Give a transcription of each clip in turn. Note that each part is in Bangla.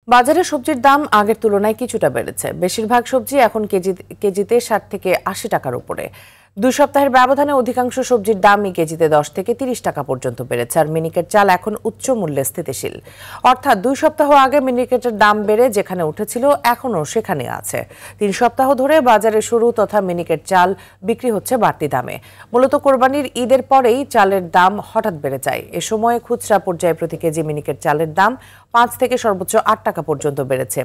বাজারে সবজির দাম আগের তুলনায় কিছুটা বেড়েছে। বেশিরভাগ সবজি এখন কেজিতে ৬০ থেকে ৮০ টাকার উপরে। ২ সপ্তাহের ব্যবধানে অধিকাংশ সবজির দামই কেজিতে ১০ থেকে ৩০ টাকা পর্যন্ত বেড়েছে। আর মিনিকেট চাল এখন উচ্চ মূল্যে স্থিতিশীল। অর্থাৎ ২ সপ্তাহ আগে মিনিকেটের দাম বেড়ে যেখানে উঠেছিল এখনও সেখানে আছে। ৩ সপ্তাহ ধরে বাজারে সরু তথা মিনিকেট চাল বিক্রি হচ্ছে বাড়তি দামে। মূলত কোরবানির ঈদের পরেই চালের দাম হঠাৎ বেড়ে যায়। এ সময় খুচরা পর্যায়ে প্রতি কেজি মিনিকেট চালের দাম ৫ থেকে সর্বোচ্চ ৮ টাকা পর্যন্ত বেড়েছে।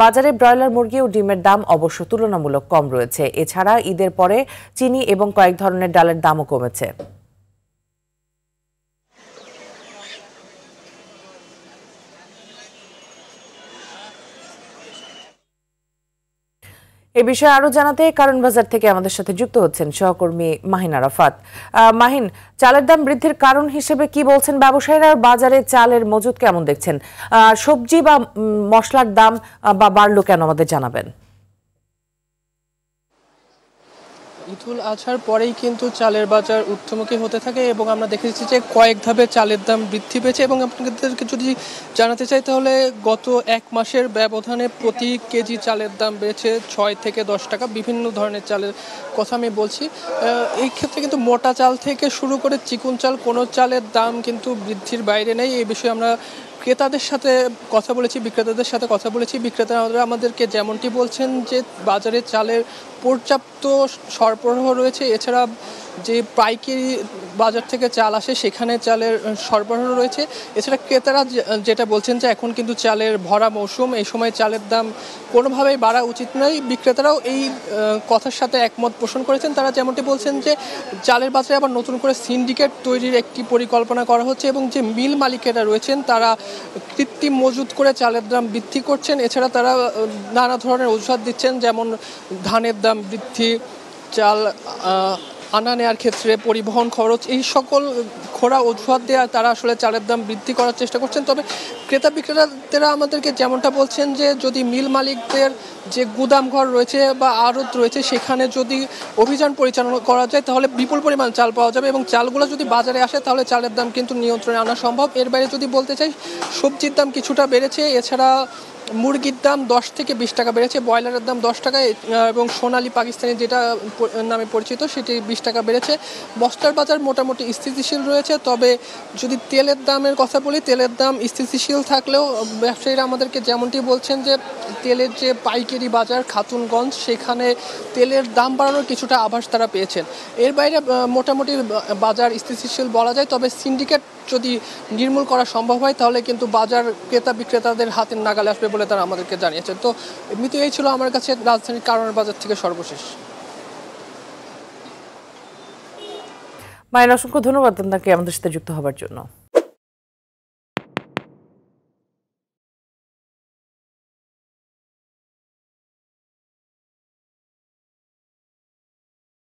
বাজারে ব্রয়লার মুরগি ও ডিমের দাম অবশ্য তুলনামূলক কম রয়েছে। এছাড়া ঈদের পরে চিনি এবং কয়েক ধরনের ডালের দামও কমেছে। এ বিষয়ে আরো জানাতে কারণ বাজার থেকে আমাদের সাথে যুক্ত হচ্ছেন সহকর্মী মাহিন আরাফাত। মাহিন, চালের দাম বৃদ্ধির কারণ হিসেবে কি বলছেন ব্যবসায়ীরা? বাজারে চালের মজুদ কেমন দেখছেন? সবজি বা মশলার দাম বাড়লো কেন আমাদের জানাবেন। ঈদুল আজহার পরেই কিন্তু চালের বাজার ঊর্ধ্বমুখী হতে থাকে এবং আমরা দেখেছি যে কয়েক ধাপে চালের দাম বৃদ্ধি পেয়েছে। এবং আপনাদেরকে যদি জানাতে চাই তাহলে গত এক মাসের ব্যবধানে প্রতি কেজি চালের দাম বেড়েছে ৬ থেকে ১০ টাকা। বিভিন্ন ধরনের চালের কথা আমি বলছি। এই ক্ষেত্রে কিন্তু মোটা চাল থেকে শুরু করে চিকন চাল কোনো চালের দাম কিন্তু বৃদ্ধির বাইরে নেই। এই বিষয়ে আমরা ক্রেতাদের সাথে কথা বলেছি, বিক্রেতাদের সাথে কথা বলেছি। বিক্রেতারা আমাদেরকে যেমনটি বলছেন যে বাজারে চালের পর্যাপ্ত সরবরাহ রয়েছে। এছাড়া যে পাইকারি বাজার থেকে চাল আসে সেখানে চালের সরবরাহ রয়েছে। এছাড়া ক্রেতারা যেটা বলছেন যে এখন কিন্তু চালের ভরা মৌসুম, এই সময় চালের দাম কোনোভাবেই বাড়া উচিত নয়। বিক্রেতারাও এই কথার সাথে একমত পোষণ করেছেন। তারা যেমনটি বলছেন যে চালের বাজারে আবার নতুন করে সিন্ডিকেট তৈরির একটি পরিকল্পনা করা হচ্ছে এবং যে মিল মালিকেরা রয়েছেন তারা কৃত্রিম মজুত করে চালের দাম বৃদ্ধি করছেন। এছাড়া তারা নানা ধরনের অজুহাত দিচ্ছেন, যেমন ধানের দাম বৃদ্ধি, চাল আনা নেওয়ার ক্ষেত্রে পরিবহন খরচ, এই সকল খোড়া অজুহাত দিয়ে তারা আসলে চালের দাম বৃদ্ধি করার চেষ্টা করছেন। তবে ক্রেতা বিক্রেতারা আমাদেরকে যেমনটা বলছেন যে যদি মিল মালিকদের যে গুদামঘর রয়েছে বা আড়ত রয়েছে সেখানে যদি অভিযান পরিচালনা করা যায় তাহলে বিপুল পরিমাণ চাল পাওয়া যাবে এবং চালগুলো যদি বাজারে আসে তাহলে চালের দাম কিন্তু নিয়ন্ত্রণে আনা সম্ভব। এর বাইরে যদি বলতে চাই, সবজির দাম কিছুটা বেড়েছে। এছাড়া মুরগির দাম ১০ থেকে ২০ টাকা বেড়েছে, ব্রয়লারের দাম ১০ টাকা এবং সোনালী পাকিস্তানি যেটা নামে পরিচিত সেটি ২০ টাকা বেড়েছে। মশলার বাজার মোটামুটি স্থিতিশীল রয়েছে। তবে যদি তেলের দামের কথা বলি, তেলের দাম স্থিতিশীল থাকলেও ব্যবসায়ীরা আমাদেরকে যেমনটি বলছেন যে তেলের যে পাইকারি বাজার খাতুনগঞ্জ, সেখানে তেলের দাম বাড়ানোর কিছুটা আভাস তারা পেয়েছেন। এর বাইরে মোটামুটি বাজার স্থিতিশীল বলা যায়। তবে সিন্ডিকেট যদি নির্মূল করা সম্ভব হয় তাহলে কিন্তু বাজার ক্রেতা বিক্রেতাদের হাতের নাগালে আসবে বলে তারা আমাদেরকে জানিয়েছেন। তো এমনিতে এই ছিল আমার কাছে রাজধানীর কারণের বাজার থেকে সর্বশেষ। মায়ের অসংখ্য ধন্যবাদ আপনাকে আমাদের সাথে যুক্ত হবার জন্য।